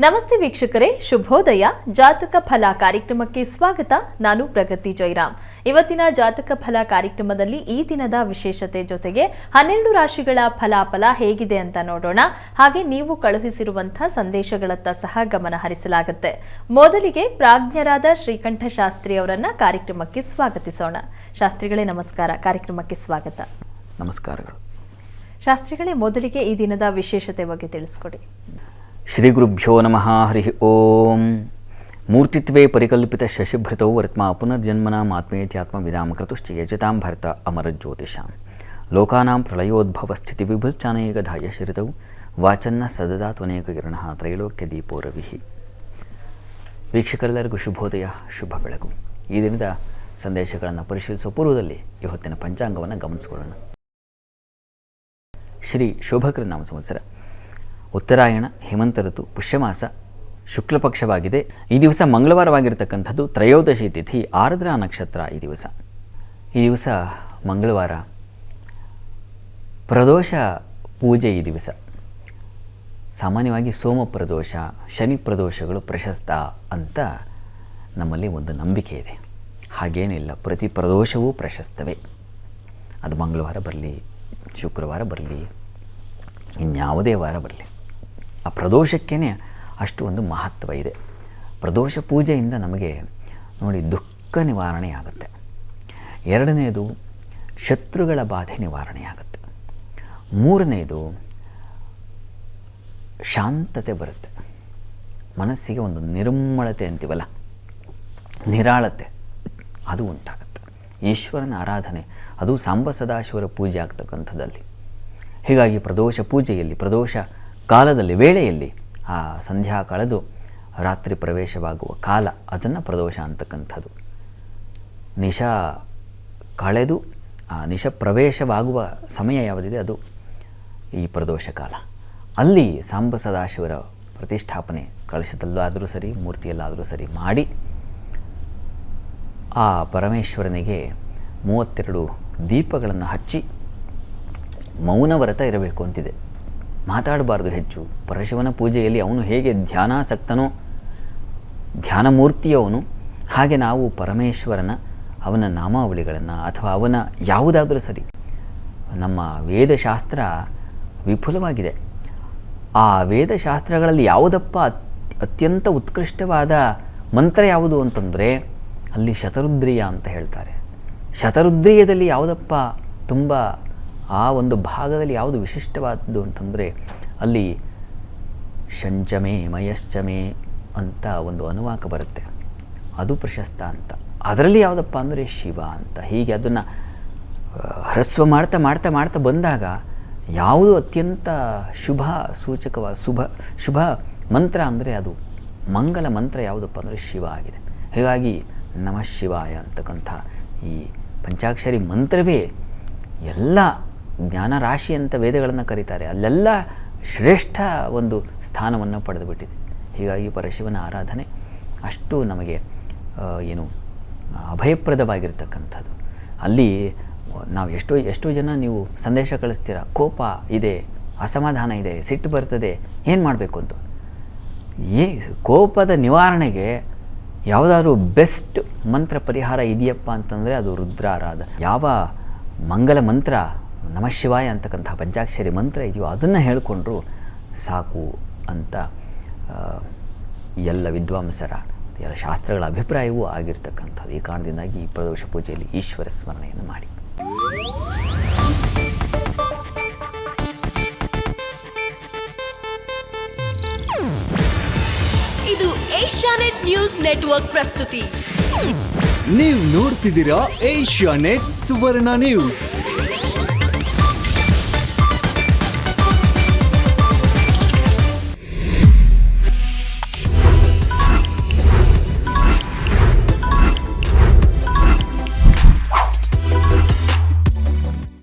ನಮಸ್ತೆ ವೀಕ್ಷಕರೇ, ಶುಭೋದಯ. ಜಾತಕ ಫಲ ಕಾರ್ಯಕ್ರಮಕ್ಕೆ ಸ್ವಾಗತ. ನಾನು ಪ್ರಗತಿ ಜೈರಾಮ್. ಇವತ್ತಿನ ಜಾತಕ ಫಲ ಕಾರ್ಯಕ್ರಮದಲ್ಲಿ ಈ ದಿನದ ವಿಶೇಷತೆ ಜೊತೆಗೆ 12 ರಾಶಿಗಳ ಫಲಾಫಲ ಹೇಗಿದೆ ಅಂತ ನೋಡೋಣ. ಹಾಗೆ ನೀವು ಕಳುಹಿಸಿರುವಂತಹ ಸಂದೇಶಗಳತ್ತ ಸಹ ಗಮನ ಹರಿಸಲಾಗುತ್ತೆ. ಮೊದಲಿಗೆ ಪ್ರಾಜ್ಞರಾದ ಶ್ರೀಕಂಠ ಶಾಸ್ತ್ರಿ ಅವರನ್ನ ಕಾರ್ಯಕ್ರಮಕ್ಕೆ ಸ್ವಾಗತಿಸೋಣ. ಶಾಸ್ತ್ರಿಗಳೇ ನಮಸ್ಕಾರ, ಕಾರ್ಯಕ್ರಮಕ್ಕೆ ಸ್ವಾಗತ. ನಮಸ್ಕಾರಗಳು. ಶಾಸ್ತ್ರಿಗಳೇ, ಮೊದಲಿಗೆ ಈ ದಿನದ ವಿಶೇಷತೆ ಬಗ್ಗೆ ತಿಳಿಸ್ಕೊಡಿ. ಶ್ರೀ ಗುರುಭ್ಯೋ ನಮಃ. ಹರಿ ಓಂ. ಮೂರ್ತಿತ್ವೇ ಪರಿಕಲ್ಪಿತ ಶಶಿಭೃತೌ ವರ್ತ್ಮ ಪುನರ್ಜನ್ಮನಾಂ ಆತ್ಮೇತ್ಯಾತ್ಮವಿದಾಂ ಕ್ರತುಶ್ಚ ಯಜತಾಂ ಭರತ ಅಮರಜ್ಯೋತಿಷಾಂ ಲೋಕಾನಾಂ ಪ್ರಳಯೋದ್ಭವ ಸ್ಥಿತಿ ವಿಭುಶ್ಚಾನೇಕಧಾಯ ಶ್ರಿತೌ ವಾಚನ್ನ ಸದದಾ ತ್ವನೇಕ ಕಿರಣಃ ತ್ರೈಲೋಕ್ಯ ದೀಪೋ ರವಿಃ. ವೀಕ್ಷಕರೆಲ್ಲರಿಗೂ ಶುಭೋದಯ, ಶುಭ ಬೆಳಕು. ಈ ದಿನದ ಸಂದೇಶಗಳನ್ನು ಪರಿಶೀಲಿಸುವ ಪೂರ್ವದಲ್ಲಿ ಇವತ್ತಿನ ಪಂಚಾಂಗವನ್ನು ಗಮನಿಸಿಕೊಳ್ಳೋಣ. ಶ್ರೀ ಶೋಭಕೃ ನಾಮ ಸಂವತ್ಸರ, ಉತ್ತರಾಯಣ, ಹೇಮಂತ ಋತು, ಪುಷ್ಯಮಾಸ, ಶುಕ್ಲಪಕ್ಷವಾಗಿದೆ. ಈ ದಿವಸ ಮಂಗಳವಾರವಾಗಿರ್ತಕ್ಕಂಥದ್ದು. ತ್ರಯೋದಶಿ ತಿಥಿ, ಆರ್ದ್ರ ನಕ್ಷತ್ರ. ಈ ದಿವಸ ಮಂಗಳವಾರ, ಪ್ರದೋಷ ಪೂಜೆ. ಈ ದಿವಸ ಸಾಮಾನ್ಯವಾಗಿ ಸೋಮ ಪ್ರದೋಷ, ಶನಿ ಪ್ರದೋಷಗಳು ಪ್ರಶಸ್ತ ಅಂತ ನಮ್ಮಲ್ಲಿ ಒಂದು ನಂಬಿಕೆ ಇದೆ. ಹಾಗೇನಿಲ್ಲ, ಪ್ರತಿ ಪ್ರದೋಷವೂ ಪ್ರಶಸ್ತವೇ. ಅದು ಮಂಗಳವಾರ ಬರಲಿ, ಶುಕ್ರವಾರ ಬರಲಿ, ಇನ್ಯಾವುದೇ ವಾರ ಬರಲಿ, ಆ ಪ್ರದೋಷಕ್ಕೇ ಅಷ್ಟು ಒಂದು ಮಹತ್ವ ಇದೆ. ಪ್ರದೋಷ ಪೂಜೆಯಿಂದ ನಮಗೆ ನೋಡಿ ದುಃಖ ನಿವಾರಣೆ ಆಗುತ್ತೆ. ಎರಡನೆಯದು ಶತ್ರುಗಳ ಬಾಧೆ ನಿವಾರಣೆ ಆಗುತ್ತೆ. ಮೂರನೆಯದು ಶಾಂತತೆ ಬರುತ್ತೆ. ಮನಸ್ಸಿಗೆ ಒಂದು ನಿರ್ಮಳತೆ ಅಂತೀವಲ್ಲ, ನಿರಾಳತೆ, ಅದು ಉಂಟಾಗುತ್ತೆ. ಈಶ್ವರನ ಆರಾಧನೆ, ಅದು ಸಾಂಬ ಸದಾಶಿವರ ಪೂಜೆ ಆಗ್ತಕ್ಕಂಥದ್ದಲ್ಲಿ. ಹೀಗಾಗಿ ಪ್ರದೋಷ ಪೂಜೆಯಲ್ಲಿ, ಪ್ರದೋಷ ಕಾಲದಲ್ಲಿ, ವೇಳೆಯಲ್ಲಿ, ಆ ಸಂಧ್ಯಾ ಕಳೆದು ರಾತ್ರಿ ಪ್ರವೇಶವಾಗುವ ಕಾಲ, ಅದನ್ನು ಪ್ರದೋಷ ಅಂತಕ್ಕಂಥದ್ದು. ನಿಶಾ ಕಳೆದು ಆ ನಿಶ ಪ್ರವೇಶವಾಗುವ ಸಮಯ ಯಾವುದಿದೆ ಅದು ಈ ಪ್ರದೋಷ ಕಾಲ. ಅಲ್ಲಿ ಸಾಂಬ ಸದಾಶಿವರ ಪ್ರತಿಷ್ಠಾಪನೆ, ಕಳಶದಲ್ಲಾದರೂ ಸರಿ, ಮೂರ್ತಿಯಲ್ಲಾದರೂ ಸರಿ ಮಾಡಿ ಆ ಪರಮೇಶ್ವರನಿಗೆ 32 ದೀಪಗಳನ್ನು ಹಚ್ಚಿ ಮೌನವ್ರತ ಇರಬೇಕು ಅಂತಿದೆ. ಮಾತಾಡಬಾರ್ದು ಹೆಚ್ಚು. ಪರಶಿವನ ಪೂಜೆಯಲ್ಲಿ ಅವನು ಹೇಗೆ ಧ್ಯಾನಾಸಕ್ತನೋ, ಧ್ಯಾನ ಮೂರ್ತಿಯವನು, ಹಾಗೆ ನಾವು ಪರಮೇಶ್ವರನ ಅವನ ನಾಮಾವಳಿಗಳನ್ನು ಅಥವಾ ಅವನ ಯಾವುದಾದರೂ ಸರಿ, ನಮ್ಮ ವೇದಶಾಸ್ತ್ರ ವಿಪುಲವಾಗಿದೆ. ಆ ವೇದಶಾಸ್ತ್ರಗಳಲ್ಲಿ ಯಾವುದಪ್ಪ ಅತ್ಯಂತ ಉತ್ಕೃಷ್ಟವಾದ ಮಂತ್ರ ಯಾವುದು ಅಂತಂದರೆ ಅಲ್ಲಿ ಶತರುದ್ರಿಯ ಅಂತ ಹೇಳ್ತಾರೆ. ಶತರುದ್ರಿಯದಲ್ಲಿ ಯಾವುದಪ್ಪ ತುಂಬ ಆ ಒಂದು ಭಾಗದಲ್ಲಿ ಯಾವುದು ವಿಶಿಷ್ಟವಾದದ್ದು ಅಂತಂದರೆ ಅಲ್ಲಿ ಶಂಚಮೇ ಮಯಶ್ಚಮೇ ಅಂತ ಒಂದು ಅನುವಾಕ ಬರುತ್ತೆ, ಅದು ಪ್ರಶಸ್ತ ಅಂತ. ಅದರಲ್ಲಿ ಯಾವುದಪ್ಪ ಅಂದರೆ ಶಿವ ಅಂತ. ಹೀಗೆ ಅದನ್ನು ಹ್ರಸ್ವ ಮಾಡ್ತಾ ಮಾಡ್ತಾ ಮಾಡ್ತಾ ಬಂದಾಗ ಯಾವುದು ಅತ್ಯಂತ ಶುಭ ಸೂಚಕವಾದ ಶುಭ ಮಂತ್ರ ಅಂದರೆ ಅದು ಮಂಗಲ ಮಂತ್ರ ಯಾವುದಪ್ಪ ಅಂದರೆ ಶಿವ ಆಗಿದೆ. ಹೀಗಾಗಿ ನಮಃ ಶಿವಾಯ ಅಂತಕ್ಕಂಥ ಈ ಪಂಚಾಕ್ಷರಿ ಮಂತ್ರವೇ ಎಲ್ಲ ಜ್ಞಾನರಾಶಿ ಅಂತ ವೇದಗಳನ್ನು ಕರೀತಾರೆ. ಅಲ್ಲೆಲ್ಲ ಶ್ರೇಷ್ಠ ಒಂದು ಸ್ಥಾನವನ್ನು ಪಡೆದುಬಿಟ್ಟಿದೆ. ಹೀಗಾಗಿ ಪರಶಿವನ ಆರಾಧನೆ ಅಷ್ಟು ನಮಗೆ ಅಭಯಪ್ರದವಾಗಿರ್ತಕ್ಕಂಥದ್ದು. ಅಲ್ಲಿ ನಾವು ಎಷ್ಟೋ ಜನ ನೀವು ಸಂದೇಶ ಕಳಿಸ್ತೀರ, ಕೋಪ ಇದೆ, ಅಸಮಾಧಾನ ಇದೆ, ಸಿಟ್ಟು ಬರ್ತದೆ, ಏನು ಮಾಡಬೇಕು ಅಂತ. ಕೋಪದ ನಿವಾರಣೆಗೆ ಯಾವುದಾದ್ರೂ ಬೆಸ್ಟ್ ಮಂತ್ರ ಪರಿಹಾರ ಇದೆಯಪ್ಪ ಅಂತಂದರೆ ಅದು ರುದ್ರಾರಾಧ. ಯಾವ ಮಂಗಲ ಮಂತ್ರ ನಮಃ ಶಿವಾಯ ಅಂತಕ್ಕಂಥ ಪಂಚಾಕ್ಷರಿ ಮಂತ್ರ ಇದೆಯೋ ಅದನ್ನು ಹೇಳಿಕೊಂಡ್ರು ಸಾಕು ಅಂತ ಎಲ್ಲ ವಿದ್ವಾಂಸರ, ಎಲ್ಲ ಶಾಸ್ತ್ರಗಳ ಅಭಿಪ್ರಾಯವೂ ಆಗಿರ್ತಕ್ಕಂಥದ್ದು. ಈ ಕಾರಣದಿಂದಾಗಿ ಈ ಪ್ರದೋಷ ಪೂಜೆಯಲ್ಲಿ ಈಶ್ವರ ಸ್ಮರಣೆಯನ್ನು ಮಾಡಿ. ಇದು ಏಷ್ಯಾನೆಟ್ ನ್ಯೂಸ್ ನೆಟ್ವರ್ಕ್ ಪ್ರಸ್ತುತಿ. ನೀವು ನೋಡ್ತಿದ್ದೀರಾ ಏಷ್ಯಾನೆಟ್ ಸುವರ್ಣ ನ್ಯೂಸ್.